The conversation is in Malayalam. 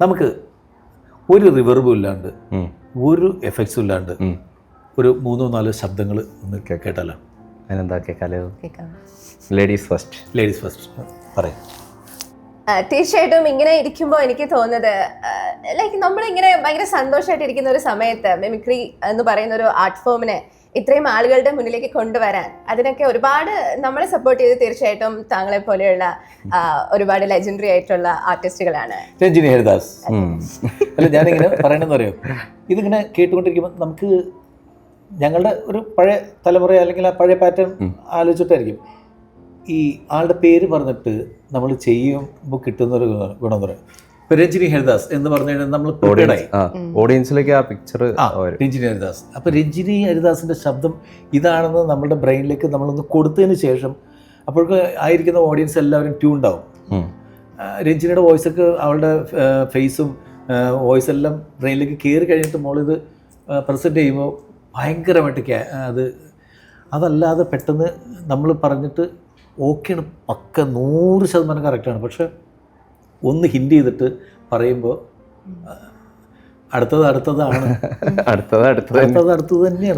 നമുക്ക് ഒരു റിവർബും ഇല്ലാണ്ട് ഒരു എഫക്ട്സും ഇല്ലാണ്ട് ഒരു 3-4 ശബ്ദങ്ങൾ ഒന്ന് കേട്ടാലോ? അതിനെന്താ കേൾക്കാലോ? ലേഡീസ് ഫസ്റ്റ് പറയാം. തീർച്ചയായിട്ടും ഇങ്ങനെ ഇരിക്കുമ്പോൾ എനിക്ക് തോന്നുന്നത് ലൈക്ക് നമ്മളിങ്ങനെ ഭയങ്കര സന്തോഷമായിട്ട് ഇരിക്കുന്ന ഒരു സമയത്ത് മിമിക്രി എന്ന് പറയുന്ന ഒരു ആർട്ട് ഫോമിനെ ഇത്രയും ആളുകളുടെ മുന്നിലേക്ക് കൊണ്ടുവരാൻ അതിനൊക്കെ ഒരുപാട് നമ്മളെ സപ്പോർട്ട് ചെയ്ത് തീർച്ചയായിട്ടും താങ്കളെ പോലെയുള്ള ഒരുപാട് ലെജൻഡറി ആയിട്ടുള്ള ആർട്ടിസ്റ്റുകളാണ്. രഞ്ജിനി ഹരിദാസ്. അല്ല, ഞാനിങ്ങനെ പറയണമെന്ന് അറിയോ, ഇതിങ്ങനെ കേട്ടുകൊണ്ടിരിക്കുമ്പോൾ നമുക്ക് ഞങ്ങളുടെ ഒരു പഴയ തലമുറ അല്ലെങ്കിൽ ആ പഴയ പാറ്റേൺ ആലോചിച്ചിട്ടായിരിക്കും ഈ ആളുടെ പേര് പറഞ്ഞിട്ട് നമ്മൾ ചെയ്യുമ്പോൾ കിട്ടുന്നൊരു ഗുണം എന്ന് പറയും. ഇപ്പൊ രഞ്ജിനി ഹരിദാസ് എന്ന് പറഞ്ഞു കഴിഞ്ഞാൽ നമ്മൾ ഓഡിയൻസിലേക്ക് ആ പിക്ചർ രഞ്ജിനി ഹരിദാസ്. അപ്പോൾ രഞ്ജിനി ഹരിദാസിൻ്റെ ശബ്ദം ഇതാണെന്ന് നമ്മുടെ ബ്രെയിനിലേക്ക് നമ്മളൊന്ന് കൊടുത്തതിന് ശേഷം അപ്പോഴേക്ക് ആയിരിക്കുന്ന ഓഡിയൻസ് എല്ലാവരും ട്യൂൺഡ് ആവും. രഞ്ജിനിയുടെ വോയിസൊക്കെ അവളുടെ ഫേസും വോയിസ് എല്ലാം ബ്രെയിനിലേക്ക് കയറി കഴിഞ്ഞിട്ട് മോളിത് പ്രസൻറ്റ് ചെയ്യുമ്പോൾ ഭയങ്കരമായിട്ട് അതല്ലാതെ പെട്ടെന്ന് നമ്മൾ പറഞ്ഞിട്ട് ഓക്കെയാണ്, പക്ക 100% കറക്റ്റാണ്. പക്ഷെ ഒന്ന് ഹിൻഡ് ചെയ്തിട്ട് പറയുമ്പോൾ അടുത്തതാണ് അടുത്തത് തന്നെയാണ്.